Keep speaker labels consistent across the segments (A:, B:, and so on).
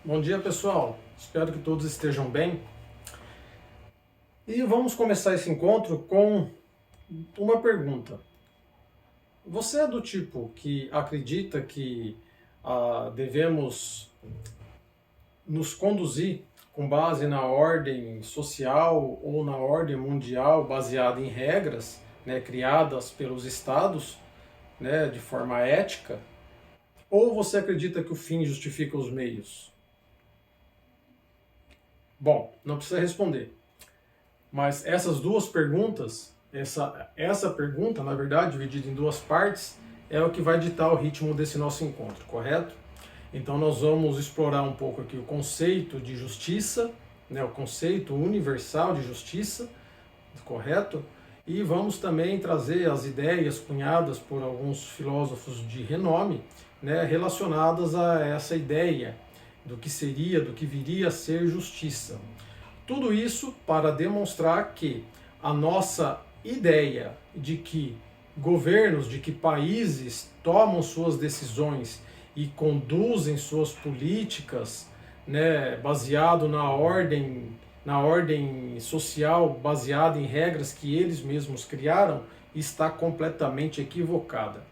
A: Bom dia, pessoal. Espero que todos estejam bem. E vamos começar esse encontro com uma pergunta. Você é do tipo que acredita que devemos nos conduzir com base na ordem social ou na ordem mundial baseada em regras, né, criadas pelos estados, né, de forma ética? Ou você acredita que o fim justifica os meios? Bom, não precisa responder. Mas essas duas perguntas, essa pergunta, na verdade, dividida em duas partes, é o que vai ditar o ritmo desse nosso encontro, correto? Então nós vamos explorar um pouco aqui o conceito de justiça, né, o conceito universal de justiça, correto? E vamos também trazer as ideias cunhadas por alguns filósofos de renome, né, relacionadas a essa ideia do que seria, do que viria a ser justiça. Tudo isso para demonstrar que a nossa ideia de que governos, de que países tomam suas decisões e conduzem suas políticas, né, baseado na ordem social, baseada em regras que eles mesmos criaram, está completamente equivocada,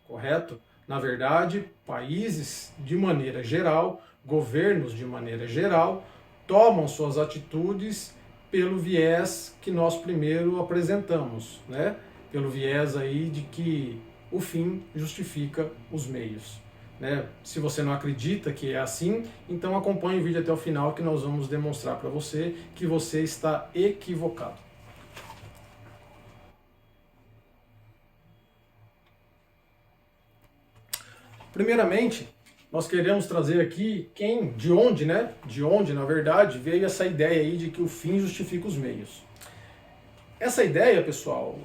A: correto? Na verdade, países de maneira geral, governos de maneira geral, tomam suas atitudes pelo viés que nós primeiro apresentamos, né? Pelo viés aí de que o fim justifica os meios. Né? Se você não acredita que é assim, então acompanhe o vídeo até o final que nós vamos demonstrar para você que você está equivocado. Primeiramente, nós queremos trazer aqui de onde, né? De onde, na verdade, veio essa ideia aí de que o fim justifica os meios. Essa ideia, pessoal,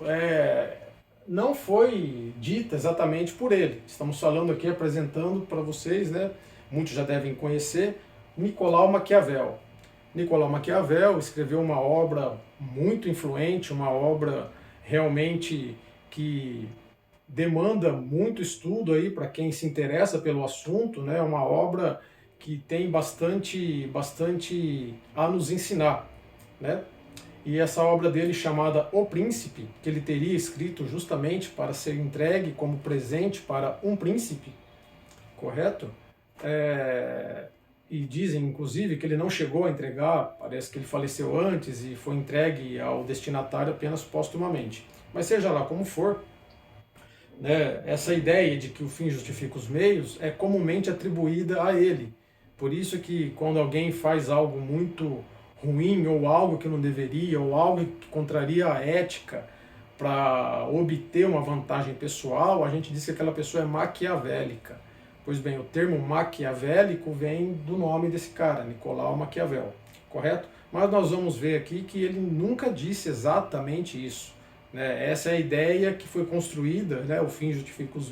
A: não foi dita exatamente por ele. Estamos falando aqui, apresentando para vocês, né? Muitos já devem conhecer, Nicolau Maquiavel. Nicolau Maquiavel escreveu uma obra muito influente, uma obra realmente que demanda muito estudo aí para quem se interessa pelo assunto, né? Uma obra que tem bastante a nos ensinar, né? E essa obra dele chamada O Príncipe, que ele teria escrito justamente para ser entregue como presente para um príncipe, correto? E dizem, inclusive, que ele não chegou a entregar, parece que ele faleceu antes e foi entregue ao destinatário apenas póstumamente. Mas seja lá como for, né, essa ideia de que o fim justifica os meios é comumente atribuída a ele. Por isso que quando alguém faz algo muito ruim, ou algo que não deveria, ou algo que contraria a ética para obter uma vantagem pessoal, a gente diz que aquela pessoa é maquiavélica. Pois bem, o termo maquiavélico vem do nome desse cara, Nicolau Maquiavel, correto? Mas nós vamos ver aqui que ele nunca disse exatamente isso. Né? Essa é a ideia que foi construída, né? O fim justifica os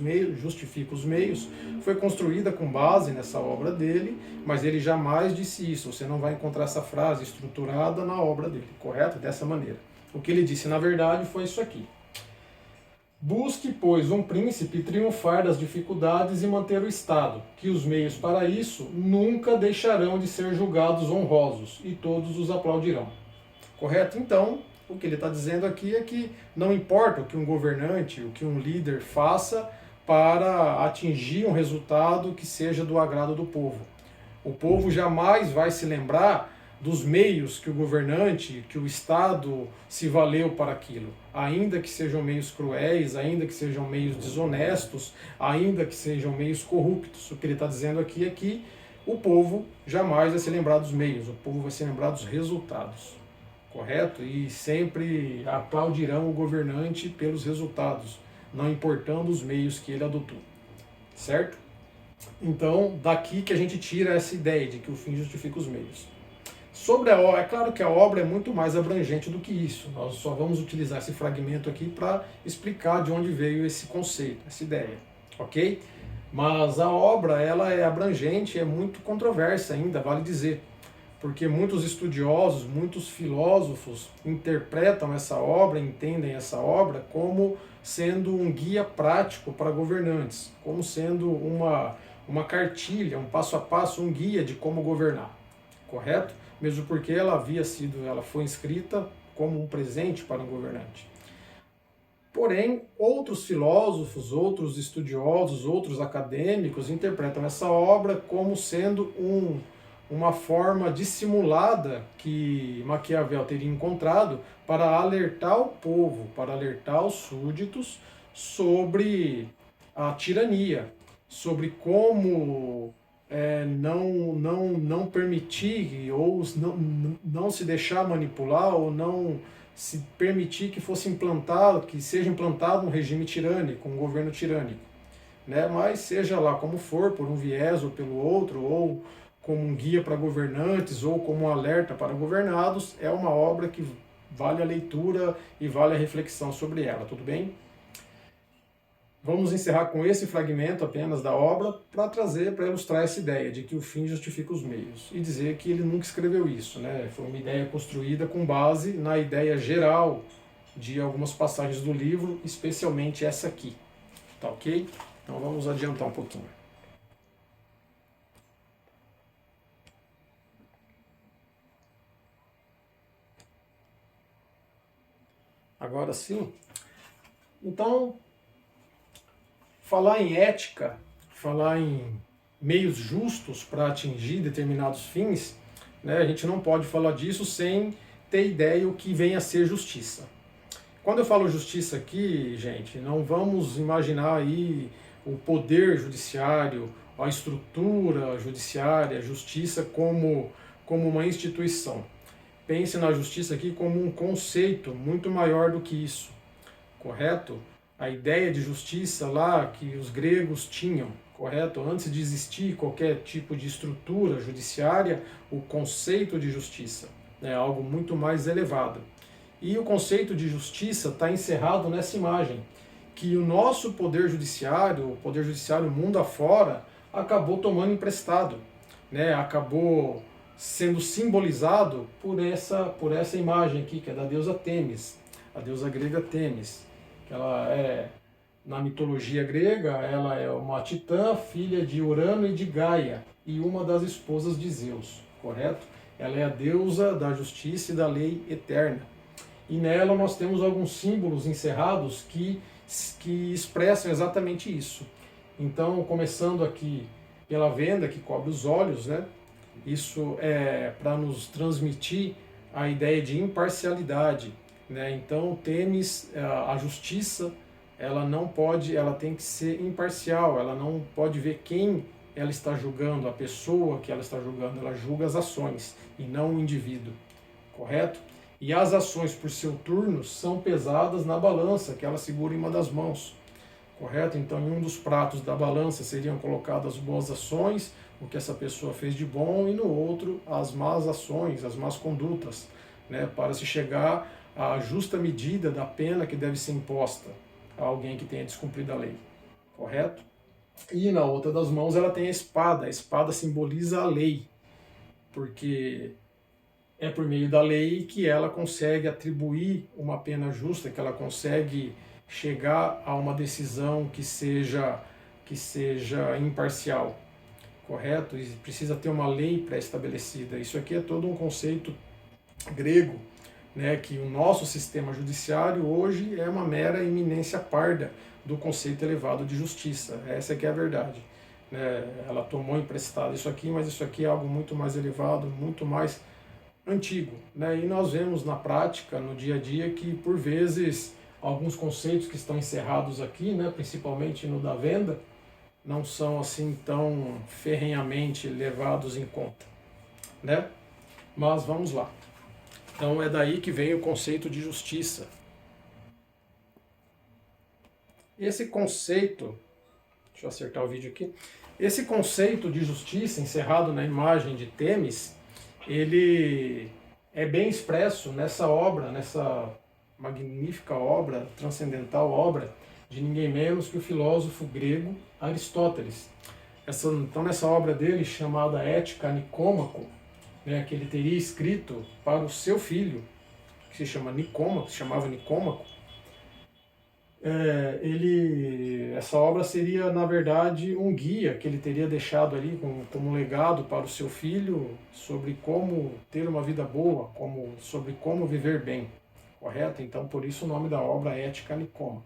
A: meios, foi construída com base nessa obra dele, mas ele jamais disse isso. Você não vai encontrar essa frase estruturada na obra dele, correto? Dessa maneira. O que ele disse, na verdade, foi isso aqui. Busque, pois, um príncipe triunfar das dificuldades e manter o Estado, que os meios para isso nunca deixarão de ser julgados honrosos, e todos os aplaudirão. Correto? Então, o que ele está dizendo aqui é que não importa o que um governante, o que um líder faça para atingir um resultado que seja do agrado do povo. O povo jamais vai se lembrar dos meios que o governante, que o Estado se valeu para aquilo. Ainda que sejam meios cruéis, ainda que sejam meios desonestos, ainda que sejam meios corruptos. O que ele está dizendo aqui é que o povo jamais vai se lembrar dos meios, o povo vai se lembrar dos resultados. Correto? E sempre aplaudirão o governante pelos resultados, não importando os meios que ele adotou. Certo? Então, daqui que a gente tira essa ideia de que o fim justifica os meios. Sobre a obra, é claro que a obra é muito mais abrangente do que isso. Nós só vamos utilizar esse fragmento aqui para explicar de onde veio esse conceito, essa ideia, ok? Mas a obra, ela é abrangente, é muito controversa ainda, vale dizer, porque muitos estudiosos, muitos filósofos interpretam essa obra, entendem essa obra como sendo um guia prático para governantes, como sendo uma cartilha, um passo a passo, um guia de como governar, correto? Mesmo porque ela foi escrita como um presente para um governante. Porém, outros filósofos, outros estudiosos, outros acadêmicos interpretam essa obra como sendo uma forma dissimulada que Maquiavel teria encontrado para alertar o povo, para alertar os súditos sobre a tirania, sobre como não permitir ou não se deixar manipular ou não se permitir que fosse implantado, que seja implantado um regime tirânico, um governo tirânico, né? Mas seja lá como for, por um viés ou pelo outro, ou como um guia para governantes, ou como um alerta para governados, é uma obra que vale a leitura e vale a reflexão sobre ela, tudo bem? Vamos encerrar com esse fragmento apenas da obra para ilustrar essa ideia de que o fim justifica os meios e dizer que ele nunca escreveu isso, né? Foi uma ideia construída com base na ideia geral de algumas passagens do livro, especialmente essa aqui, tá ok? Então vamos adiantar um pouquinho. Agora sim. Então, falar em ética, falar em meios justos para atingir determinados fins, né, a gente não pode falar disso sem ter ideia o que vem a ser justiça. Quando eu falo justiça aqui, gente, não vamos imaginar aí o poder judiciário, a estrutura judiciária, a justiça como uma instituição. Pense na justiça aqui como um conceito muito maior do que isso, correto? A ideia de justiça lá que os gregos tinham, correto? Antes de existir qualquer tipo de estrutura judiciária, o conceito de justiça é algo muito mais elevado. E o conceito de justiça está encerrado nessa imagem, que o nosso poder judiciário, mundo afora, acabou tomando emprestado, né? Acabou sendo simbolizado por essa imagem aqui, que é da deusa Têmis, a deusa grega Têmis. Ela é, na mitologia grega, ela é uma titã, filha de Urano e de Gaia, e uma das esposas de Zeus, correto? Ela é a deusa da justiça e da lei eterna. E nela nós temos alguns símbolos encerrados que expressam exatamente isso. Então, começando aqui pela venda que cobre os olhos, né? Isso é para nos transmitir a ideia de imparcialidade, né? Então, Têmis, a justiça, ela tem que ser imparcial, ela não pode ver quem ela está julgando, a pessoa que ela está julgando, ela julga as ações e não o indivíduo, correto? E as ações, por seu turno, são pesadas na balança, que ela segura em uma das mãos, correto? Então, em um dos pratos da balança seriam colocadas as boas ações, o que essa pessoa fez de bom, e no outro as más ações, as más condutas, né, para se chegar à justa medida da pena que deve ser imposta a alguém que tenha descumprido a lei, correto? E na outra das mãos ela tem a espada simboliza a lei, porque é por meio da lei que ela consegue atribuir uma pena justa, que ela consegue chegar a uma decisão que seja imparcial, correto? E precisa ter uma lei pré-estabelecida. Isso aqui é todo um conceito grego, né, que o nosso sistema judiciário hoje é uma mera iminência parda do conceito elevado de justiça. Essa é que é a verdade. Ela tomou emprestado isso aqui, mas isso aqui é algo muito mais elevado, muito mais antigo, né? E nós vemos na prática, no dia a dia, que por vezes alguns conceitos que estão encerrados aqui, né, principalmente no da venda, não são assim tão ferrenhamente levados em conta, né? Mas vamos lá. Então é daí que vem o conceito de justiça. Esse conceito, deixa eu acertar o vídeo aqui. Esse conceito de justiça encerrado na imagem de Têmis, ele é bem expresso nessa obra, nessa magnífica obra, transcendental obra, de ninguém menos que o filósofo grego Aristóteles. Então, nessa obra dele, chamada Ética Nicômaco, né, que ele teria escrito para o seu filho, que se chamava Nicômaco, essa obra seria, na verdade, um guia que ele teria deixado ali como um legado para o seu filho sobre como ter uma vida boa, sobre como viver bem, correto? Então, por isso o nome da obra é Ética Nicômaco.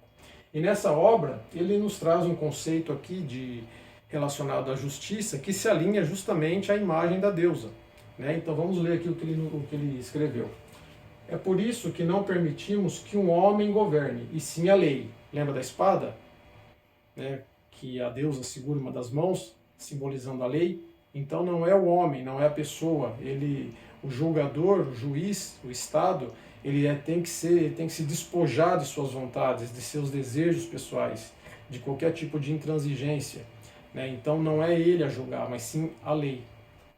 A: E nessa obra, ele nos traz um conceito aqui relacionado à justiça que se alinha justamente à imagem da deusa, né? Então, vamos ler aqui o que ele escreveu. É por isso que não permitimos que um homem governe, e sim a lei. Lembra da espada? Né? Que a deusa segura uma das mãos, simbolizando a lei. Então não é o homem, não é a pessoa. O julgador, o juiz, o Estado, tem que se despojar de suas vontades, de seus desejos pessoais, de qualquer tipo de intransigência. Né? Então não é ele a julgar, mas sim a lei.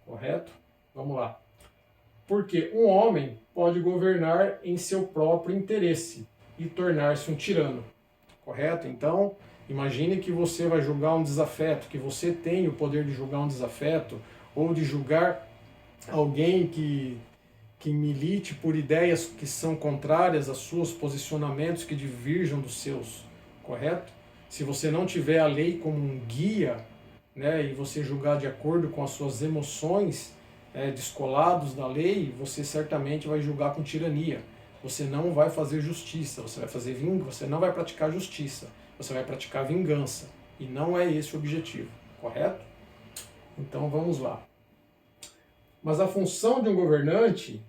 A: Correto? Vamos lá. Porque um homem pode governar em seu próprio interesse e tornar-se um tirano, correto? Então, imagine que você vai julgar um desafeto, que você tem o poder de julgar um desafeto ou de julgar alguém que milite por ideias que são contrárias aos seus posicionamentos, que diverjam dos seus, correto? Se você não tiver a lei como um guia, né, e você julgar de acordo com as suas emoções, descolados da lei, você certamente vai julgar com tirania. Você não vai fazer justiça, você não vai praticar justiça, você vai praticar vingança. E não é esse o objetivo, correto? Então vamos lá. Mas a função de um governante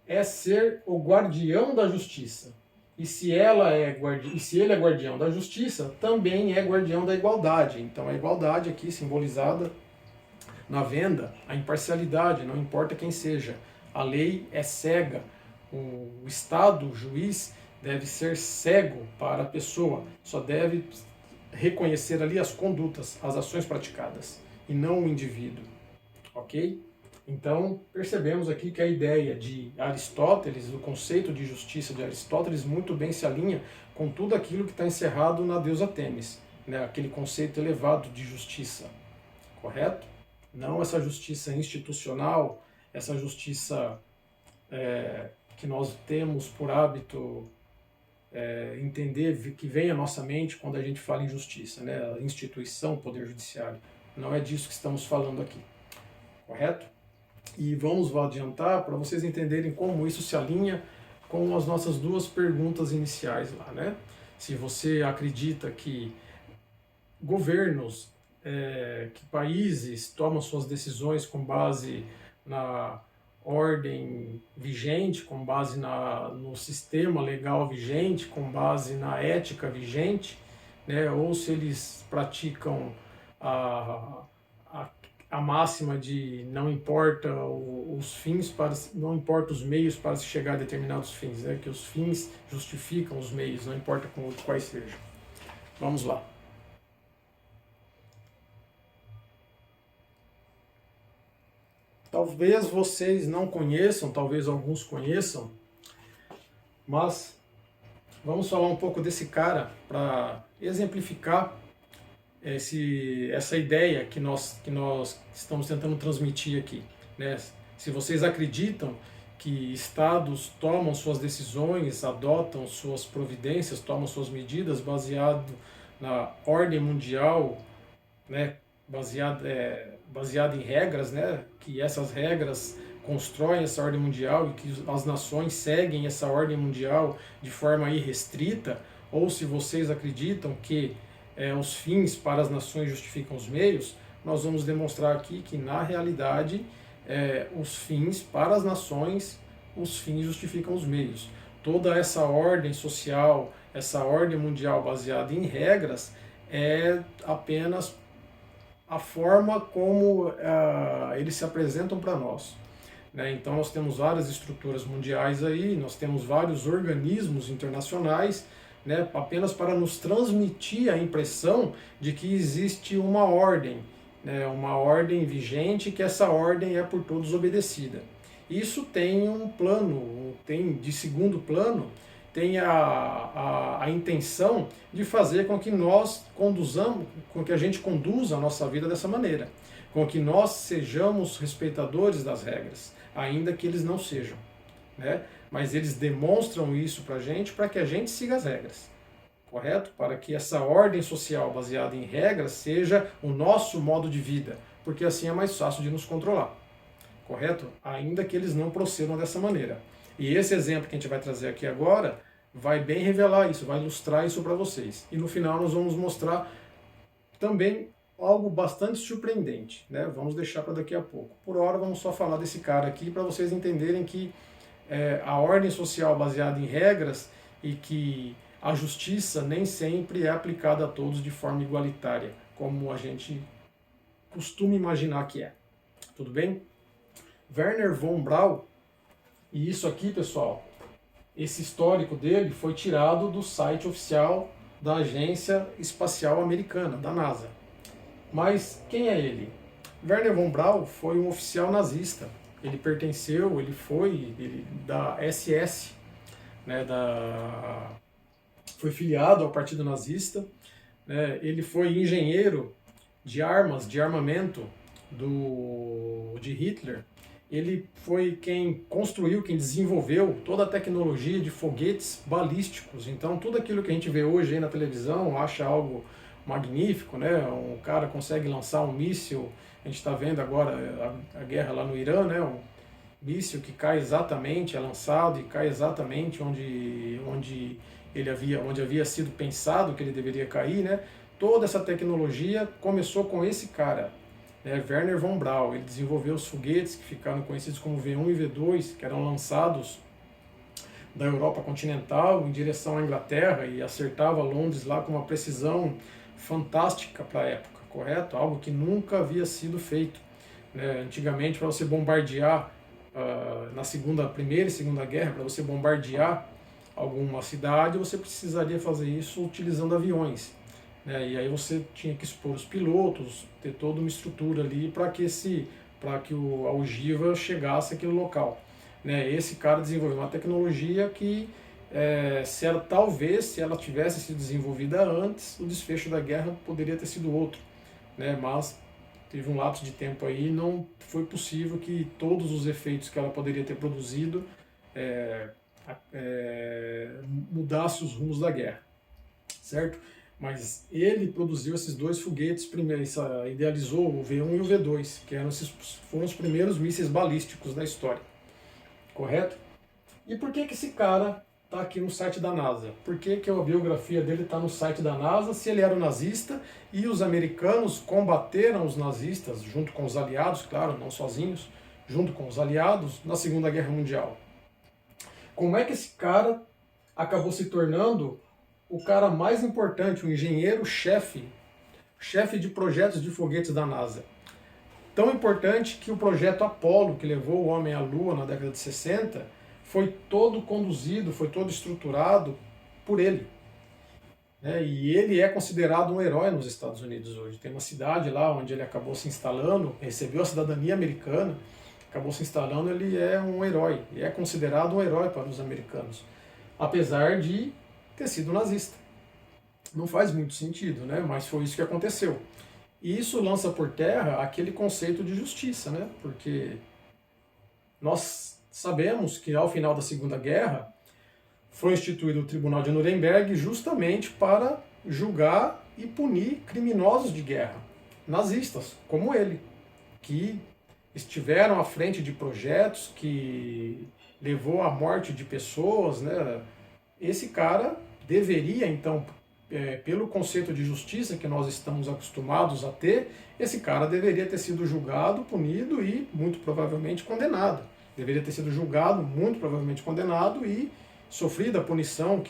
A: é ser o guardião da justiça. E se ele é guardião da justiça, também é guardião da igualdade. Então a igualdade aqui simbolizada na venda, a imparcialidade, não importa quem seja. A lei é cega. O Estado, o juiz, deve ser cego para a pessoa. Só deve reconhecer ali as condutas, as ações praticadas, e não o indivíduo. Ok? Então, percebemos aqui que a ideia de Aristóteles, o conceito de justiça de Aristóteles, muito bem se alinha com tudo aquilo que está encerrado na deusa Têmis, né? Aquele conceito elevado de justiça. Correto? Não essa justiça institucional, essa justiça que nós temos por hábito entender, que vem à nossa mente quando a gente fala em justiça, né? A instituição, poder judiciário. Não é disso que estamos falando aqui, correto? E vamos adiantar para vocês entenderem como isso se alinha com as nossas duas perguntas iniciais lá, né? Se você acredita que governos, que países tomam suas decisões com base na ordem vigente, com base no sistema legal vigente, com base na ética vigente, né? Ou se eles praticam a máxima de não importa os fins, não importa os meios para se chegar a determinados fins, né? Que os fins justificam os meios, não importa quais sejam. Vamos lá. Talvez vocês não conheçam, talvez alguns conheçam, mas vamos falar um pouco desse cara para exemplificar essa ideia que nós estamos tentando transmitir aqui, né? Se vocês acreditam que estados tomam suas decisões, adotam suas providências, tomam suas medidas baseado na ordem mundial, né? Baseado em regras, né? Que essas regras constroem essa ordem mundial e que as nações seguem essa ordem mundial de forma irrestrita, ou se vocês acreditam que os fins para as nações justificam os meios, nós vamos demonstrar aqui que, na realidade, os fins para as nações, os fins justificam os meios. Toda essa ordem social, essa ordem mundial baseada em regras, é apenas a forma como eles se apresentam para nós. Né? Então nós temos várias estruturas mundiais aí, nós temos vários organismos internacionais, né, apenas para nos transmitir a impressão de que existe uma ordem, né, uma ordem vigente, que essa ordem é por todos obedecida. Isso tem um plano, tem de segundo plano, tem a intenção de fazer com que com que a gente conduza a nossa vida dessa maneira, com que nós sejamos respeitadores das regras, ainda que eles não sejam, né? Mas eles demonstram isso para a gente, para que a gente siga as regras, correto? Para que essa ordem social baseada em regras seja o nosso modo de vida, porque assim é mais fácil de nos controlar, correto? Ainda que eles não procedam dessa maneira. E esse exemplo que a gente vai trazer aqui agora vai bem revelar isso, vai ilustrar isso para vocês. E no final nós vamos mostrar também algo bastante surpreendente, né? Vamos deixar para daqui a pouco. Por hora vamos só falar desse cara aqui para vocês entenderem que a ordem social baseada em regras e que a justiça nem sempre é aplicada a todos de forma igualitária, como a gente costuma imaginar que é. Tudo bem? Wernher von Braun, e isso aqui, pessoal, esse histórico dele foi tirado do site oficial da Agência Espacial Americana, da NASA. Mas quem é ele? Wernher von Braun foi um oficial nazista. Ele pertenceu, ele da SS, né, foi filiado ao Partido Nazista. Né, ele foi engenheiro de armas, de armamento de Hitler. Ele foi quem construiu, quem desenvolveu toda a tecnologia de foguetes balísticos. Então, tudo aquilo que a gente vê hoje aí na televisão acha algo magnífico, né? Um cara consegue lançar um míssil. A gente está vendo agora a guerra lá no Irã, né? Um míssil que cai exatamente, é lançado e cai exatamente onde havia sido pensado que ele deveria cair, né? Toda essa tecnologia começou com esse cara, Wernher von Braun. Ele desenvolveu os foguetes que ficaram conhecidos como V1 e V2, que eram lançados da Europa continental em direção à Inglaterra e acertava Londres lá com uma precisão fantástica para a época, correto? Algo que nunca havia sido feito. Antigamente, para você bombardear na Primeira e Segunda Guerra, para você bombardear alguma cidade, você precisaria fazer isso utilizando aviões. E aí você tinha que expor os pilotos, ter toda uma estrutura ali para que a ogiva chegasse àquele local. Esse cara desenvolveu uma tecnologia que, talvez, se ela tivesse sido desenvolvida antes, o desfecho da guerra poderia ter sido outro. Mas teve um lapso de tempo aí, não foi possível que todos os efeitos que ela poderia ter produzido mudasse os rumos da guerra, certo? Mas ele produziu esses dois foguetes, idealizou o V1 e o V2, que foram os primeiros mísseis balísticos da história, correto? E por que esse cara está aqui no site da NASA? Por que a biografia dele está no site da NASA, se ele era um nazista e os americanos combateram os nazistas, junto com os aliados, claro, não sozinhos, junto com os aliados, na Segunda Guerra Mundial? Como é que esse cara acabou se tornando o cara mais importante, o engenheiro-chefe de projetos de foguetes da NASA? Tão importante que o projeto Apollo, que levou o homem à Lua na década de 60, foi todo conduzido, foi todo estruturado por ele. E ele é considerado um herói nos Estados Unidos hoje. Tem uma cidade lá onde ele acabou se instalando, recebeu a cidadania americana, acabou se instalando, ele é um herói, e é considerado um herói para os americanos, apesar de ter sido nazista. Não faz muito sentido, mas foi isso que aconteceu. E isso lança por terra aquele conceito de justiça, porque nós sabemos que ao final da Segunda Guerra foi instituído o Tribunal de Nuremberg justamente para julgar e punir criminosos de guerra, nazistas, como ele, que estiveram à frente de projetos que levou à morte de pessoas. Esse cara deveria, então, pelo conceito de justiça que nós estamos acostumados a ter, esse cara deveria ter sido julgado, punido e muito provavelmente condenado. Deveria ter sido julgado, muito provavelmente condenado e sofrido a punição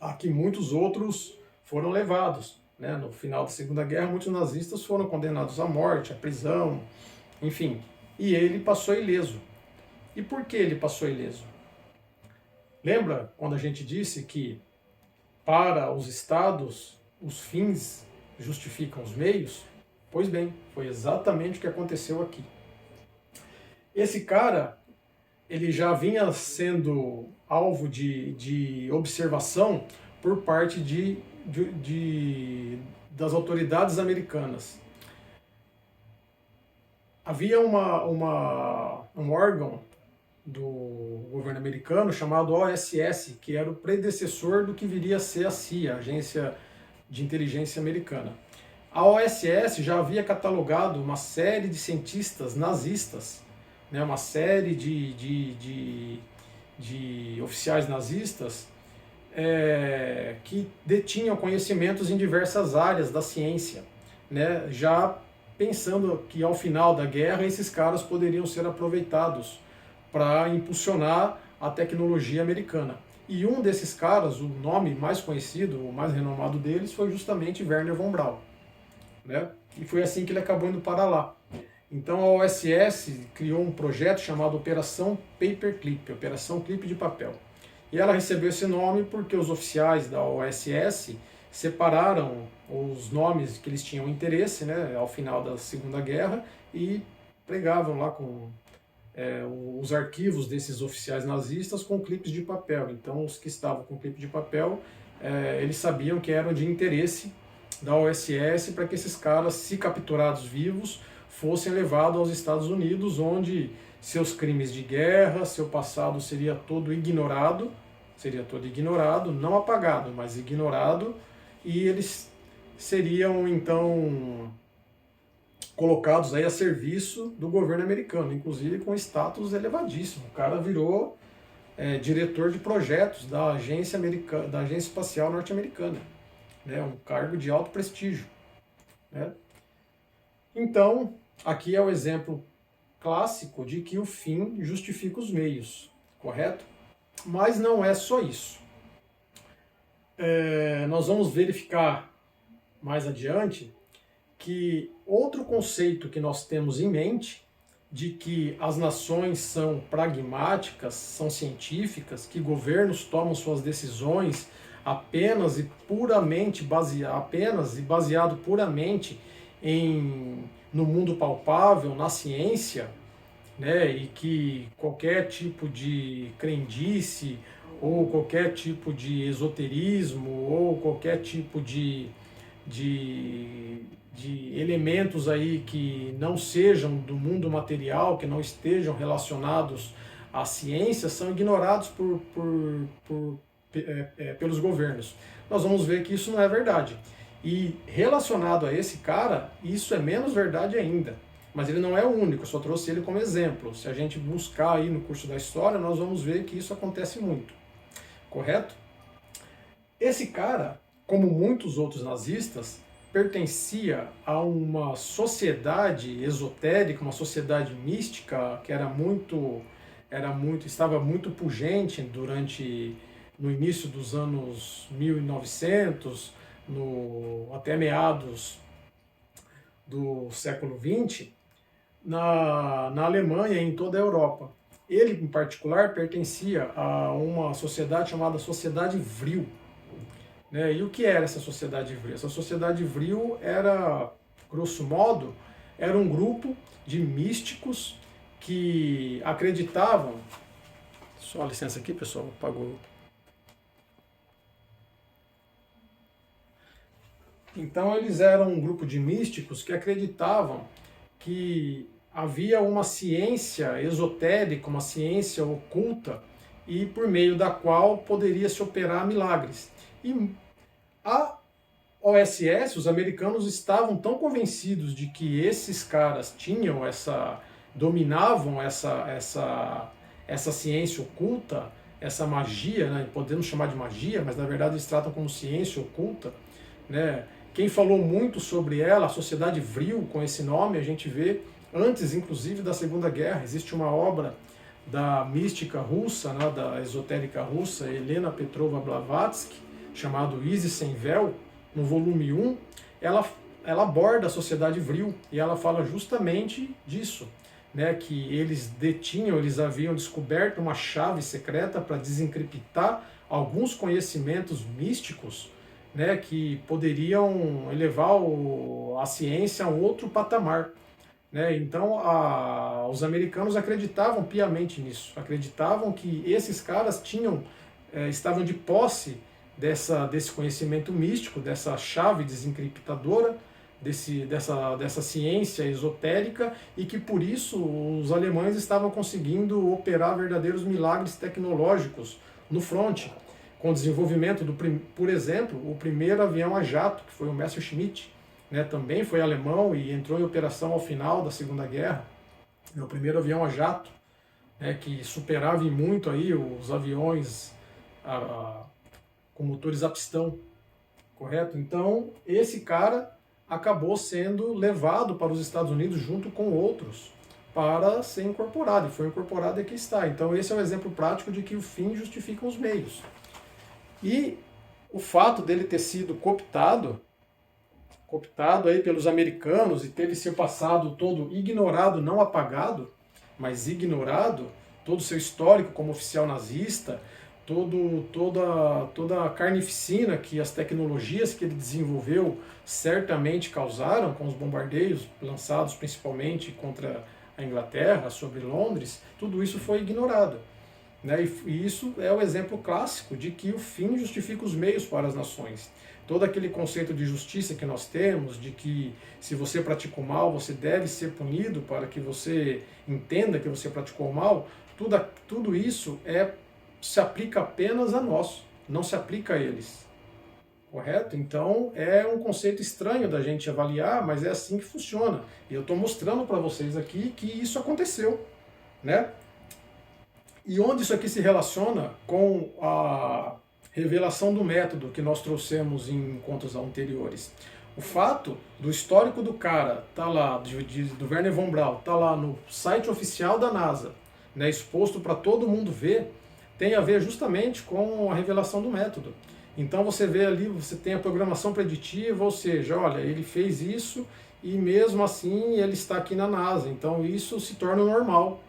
A: a que muitos outros foram levados. No final da Segunda Guerra, muitos nazistas foram condenados à morte, à prisão, enfim. E ele passou ileso. E por que ele passou ileso? Lembra quando a gente disse que para os estados os fins justificam os meios? Pois bem, foi exatamente o que aconteceu aqui. Esse cara, ele já vinha sendo alvo de observação por parte das autoridades americanas. Havia um órgão do governo americano chamado OSS, que era o predecessor do que viria a ser a CIA, a Agência de Inteligência Americana. A OSS já havia catalogado uma série de cientistas nazistas, né, uma série de oficiais nazistas que detinham conhecimentos em diversas áreas da ciência, né, já pensando que ao final da guerra esses caras poderiam ser aproveitados para impulsionar a tecnologia americana. E um desses caras, o nome mais conhecido, o mais renomado deles, foi justamente Wernher von Braun, né? E foi assim que ele acabou indo para lá. Então a OSS criou um projeto chamado Operação Paperclip, Operação Clipe de Papel. E ela recebeu esse nome porque os oficiais da OSS separaram os nomes que eles tinham interesse, né, ao final da Segunda Guerra, e pregavam lá com os arquivos desses oficiais nazistas com clipes de papel. Então os que estavam com clipe de papel, eles sabiam que eram de interesse da OSS para que esses caras, se capturados vivos, fossem levados aos Estados Unidos, onde seus crimes de guerra, seu passado seria todo ignorado, não apagado, mas ignorado, e eles seriam então colocados aí a serviço do governo americano, inclusive com status elevadíssimo. O cara virou diretor de projetos da agência espacial norte-americana, né? Um cargo de alto prestígio, né? Então, aqui é o exemplo clássico de que o fim justifica os meios, correto? Mas não é só isso. Nós vamos verificar mais adiante que outro conceito que nós temos em mente, de que as nações são pragmáticas, são científicas, que governos tomam suas decisões apenas e baseado puramente no mundo palpável, na ciência, né, e que qualquer tipo de crendice, ou qualquer tipo de esoterismo, ou qualquer tipo de elementos aí que não sejam do mundo material, que não estejam relacionados à ciência, são ignorados pelos governos. Nós vamos ver que isso não é verdade. E relacionado a esse cara, isso é menos verdade ainda. Mas ele não é o único, eu só trouxe ele como exemplo. Se a gente buscar aí no curso da história, nós vamos ver que isso acontece muito. Correto? Esse cara, como muitos outros nazistas, pertencia a uma sociedade esotérica, uma sociedade mística que estava muito pujante no início dos anos 1900, até meados do século XX, na Alemanha e em toda a Europa. Ele, em particular, pertencia a uma sociedade chamada Sociedade Vril. Né? E o que era essa Sociedade Vril? Essa Sociedade Vril era, grosso modo, era um grupo de místicos que acreditavam... Só licença aqui, pessoal, apagou. Então eles eram um grupo de místicos que acreditavam que havia uma ciência esotérica, uma ciência oculta, e por meio da qual poderia se operar milagres. E a OSS, os americanos, estavam tão convencidos de que esses caras dominavam essa ciência oculta, essa magia, né? Podemos chamar de magia, mas na verdade eles tratam como ciência oculta, né? Quem falou muito sobre ela, a Sociedade Vril, com esse nome, a gente vê antes, inclusive, da Segunda Guerra. Existe uma obra da mística russa, né, da esotérica russa, Helena Petrova Blavatsky, chamado Isis Sem Véu, no volume 1, ela aborda a Sociedade Vril e ela fala justamente disso, né, que eles haviam descoberto uma chave secreta para desencriptar alguns conhecimentos místicos, né, que poderiam elevar a ciência a um outro patamar. Né? Então, os americanos acreditavam piamente nisso, acreditavam que esses caras estavam de posse desse conhecimento místico, dessa chave desencriptadora, dessa ciência esotérica e que por isso os alemães estavam conseguindo operar verdadeiros milagres tecnológicos no fronte, com o desenvolvimento por exemplo, o primeiro avião a jato, que foi o Messerschmitt, né, também foi alemão e entrou em operação ao final da Segunda Guerra, o primeiro avião a jato, né, que superava em muito aí os aviões com motores a pistão, correto? Então, esse cara acabou sendo levado para os Estados Unidos junto com outros para ser incorporado, e foi incorporado e aqui está. Então esse é um exemplo prático de que o fim justifica os meios. E o fato dele ter sido cooptado aí pelos americanos e teve seu passado todo ignorado, não apagado, mas ignorado, todo o seu histórico como oficial nazista, toda a carnificina que as tecnologias que ele desenvolveu certamente causaram, com os bombardeios lançados principalmente contra a Inglaterra, sobre Londres, tudo isso foi ignorado. Né? E isso é o exemplo clássico de que o fim justifica os meios para as nações. Todo aquele conceito de justiça que nós temos, de que se você pratica o mal, você deve ser punido para que você entenda que você praticou o mal, tudo isso se aplica apenas a nós, não se aplica a eles. Correto? Então é um conceito estranho da gente avaliar, mas é assim que funciona. E eu estou mostrando para vocês aqui que isso aconteceu. Né? E onde isso aqui se relaciona com a revelação do método que nós trouxemos em encontros anteriores. O fato do histórico do cara tá lá, do Wernher von Braun, tá lá no site oficial da NASA, né, exposto para todo mundo ver, tem a ver justamente com a revelação do método. Então você vê ali, você tem a programação preditiva, ou seja, olha, ele fez isso e mesmo assim ele está aqui na NASA, então isso se torna normal.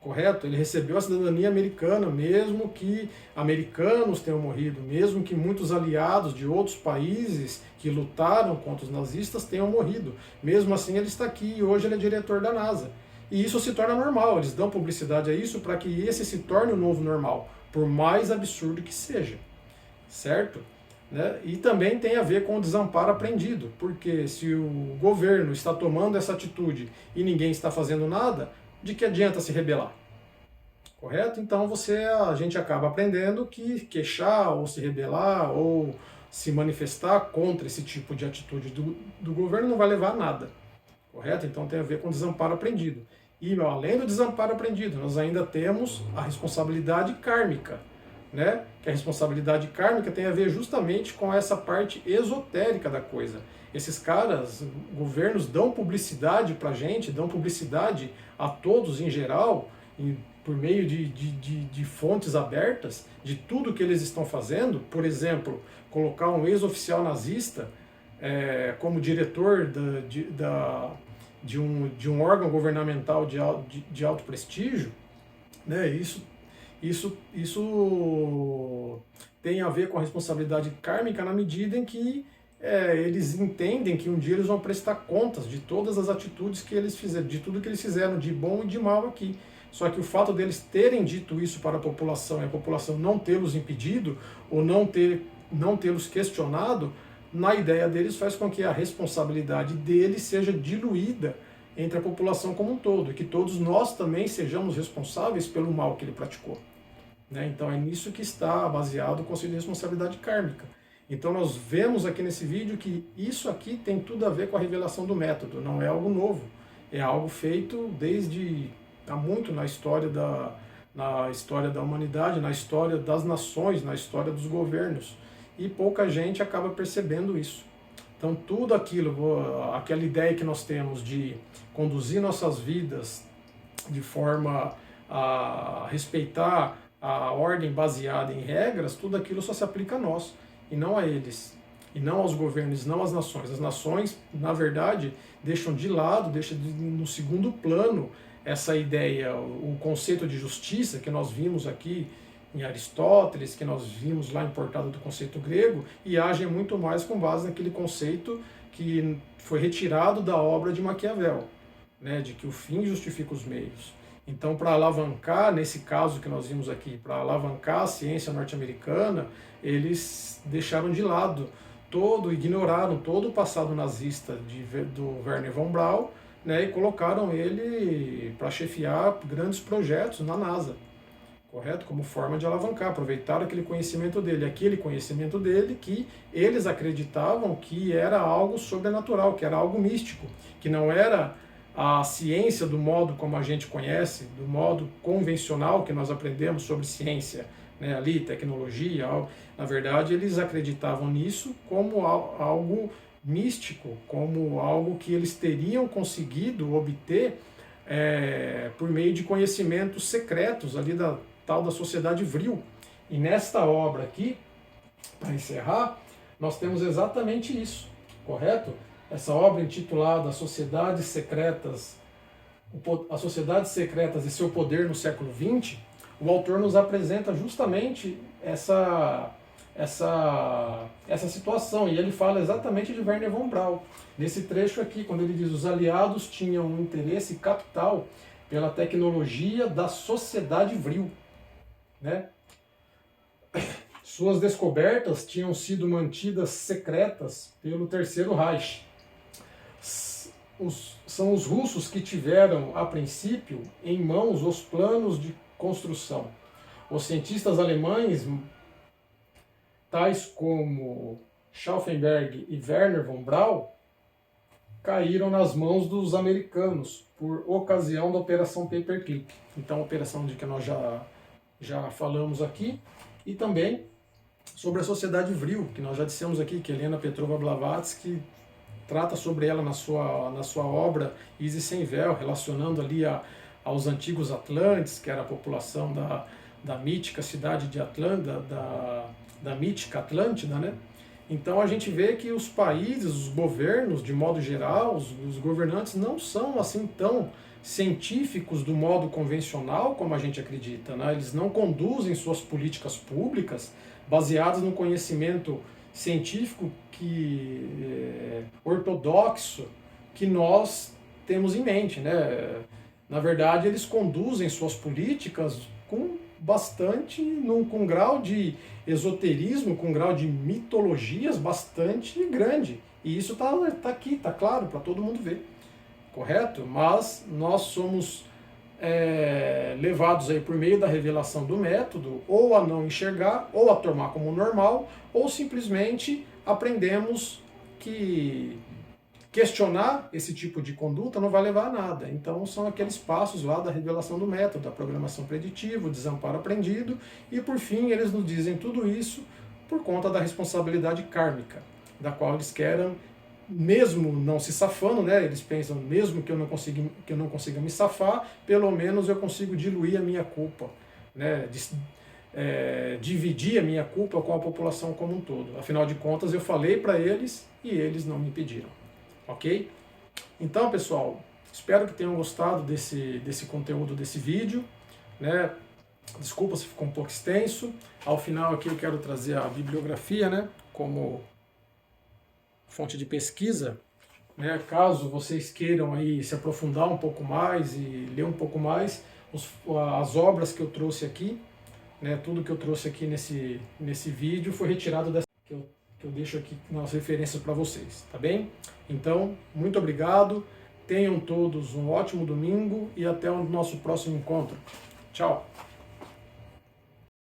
A: Correto? Ele recebeu a cidadania americana, mesmo que americanos tenham morrido, mesmo que muitos aliados de outros países que lutaram contra os nazistas tenham morrido. Mesmo assim ele está aqui e hoje ele é diretor da NASA. E isso se torna normal, eles dão publicidade a isso para que esse se torne o novo normal, por mais absurdo que seja. Certo? Né? E também tem a ver com o desamparo aprendido, porque se o governo está tomando essa atitude e ninguém está fazendo nada, de que adianta se rebelar? Correto? Então a gente acaba aprendendo que queixar ou se rebelar ou se manifestar contra esse tipo de atitude do governo não vai levar a nada. Correto? Então tem a ver com desamparo aprendido. E além do desamparo aprendido, nós ainda temos a responsabilidade kármica. Né? Que a responsabilidade kármica tem a ver justamente com essa parte esotérica da coisa. Esses caras, governos, dão publicidade pra gente, dão publicidade a todos em geral, por meio de fontes abertas, de tudo que eles estão fazendo. Por exemplo, colocar um ex-oficial nazista como diretor de um órgão governamental de alto prestígio, né? Isso tem a ver com a responsabilidade kármica na medida em que eles entendem que um dia eles vão prestar contas de todas as atitudes que eles fizeram, de tudo que eles fizeram de bom e de mal aqui. Só que o fato deles terem dito isso para a população e a população não tê-los impedido ou não tê-los questionado, na ideia deles faz com que a responsabilidade deles seja diluída entre a população como um todo, e que todos nós também sejamos responsáveis pelo mal que ele praticou. Né? Então é nisso que está baseado o conceito de responsabilidade kármica. Então nós vemos aqui nesse vídeo que isso aqui tem tudo a ver com a revelação do método, não é algo novo, é algo feito desde há muito na história da humanidade, na história das nações, na história dos governos, e pouca gente acaba percebendo isso. Então tudo aquela ideia que nós temos de conduzir nossas vidas de forma a respeitar a ordem baseada em regras, tudo aquilo só se aplica a nós, e não a eles, e não aos governos, não às nações. As nações, na verdade, deixam de lado, no segundo plano essa ideia, o conceito de justiça que nós vimos aqui em Aristóteles, que nós vimos lá importado do conceito grego, e agem muito mais com base naquele conceito que foi retirado da obra de Maquiavel, né, de que o fim justifica os meios. Então, para alavancar, nesse caso que nós vimos aqui, para alavancar a ciência norte-americana, eles deixaram de lado ignoraram todo o passado nazista do Wernher von Braun, né, e colocaram ele para chefiar grandes projetos na NASA, correto? Como forma de alavancar, aproveitar aquele conhecimento dele que eles acreditavam que era algo sobrenatural, que era algo místico, que não era a ciência do modo como a gente conhece, do modo convencional que nós aprendemos sobre ciência, né, ali, tecnologia, na verdade eles acreditavam nisso como algo místico, como algo que eles teriam conseguido obter por meio de conhecimentos secretos ali da tal da Sociedade Vril. E nesta obra aqui, para encerrar, nós temos exatamente isso, correto? Essa obra intitulada Sociedades Secretas, As Sociedades Secretas e Seu Poder no Século XX, o autor nos apresenta justamente essa situação, e ele fala exatamente de Wernher von Braun. Nesse trecho aqui, quando ele diz: os aliados tinham um interesse capital pela tecnologia da Sociedade Vril, né? Suas descobertas tinham sido mantidas secretas pelo Terceiro Reich. São os russos que tiveram, a princípio, em mãos os planos de construção. Os cientistas alemães, tais como Stauffenberg e Wernher von Braun, caíram nas mãos dos americanos por ocasião da Operação Paperclip. Então, a operação de que nós já falamos aqui, e também sobre a Sociedade Vril, que nós já dissemos aqui, que Helena Petrova Blavatsky trata sobre ela na sua obra Isis Sem Véu, relacionando ali aos antigos Atlantes, que era a população da mítica cidade de Atlântida, da mítica Atlântida, né? Então a gente vê que os países, os governos, de modo geral, os governantes não são assim tão científicos do modo convencional como a gente acredita, né? Eles não conduzem suas políticas públicas baseadas no conhecimento científico ortodoxo que nós temos em mente, né? Na verdade, eles conduzem suas políticas com com um grau de esoterismo, com um grau de mitologias bastante grande. E isso tá aqui, tá claro para todo mundo ver, correto? Mas nós somos levados aí por meio da revelação do método ou a não enxergar, ou a tomar como normal, ou simplesmente aprendemos que questionar esse tipo de conduta não vai levar a nada. Então são aqueles passos lá da revelação do método, da programação preditiva, o desamparo aprendido, e por fim eles nos dizem tudo isso por conta da responsabilidade kármica, da qual eles querem, mesmo não se safando, né? Eles pensam, mesmo que eu não consiga me safar, pelo menos eu consigo diluir a minha culpa, né? Dividir a minha culpa com a população como um todo. Afinal de contas, eu falei para eles e eles não me pediram. Ok? Então, pessoal, espero que tenham gostado desse conteúdo, desse vídeo, né? Desculpa se ficou um pouco extenso. Ao final aqui eu quero trazer a bibliografia, né, como fonte de pesquisa, né? Caso vocês queiram aí se aprofundar um pouco mais e ler um pouco mais, as obras que eu trouxe aqui, né, tudo que eu trouxe aqui nesse vídeo foi retirado dessa que eu deixo aqui nas referências para vocês, tá bem? Então, muito obrigado, tenham todos um ótimo domingo e até o nosso próximo encontro. Tchau!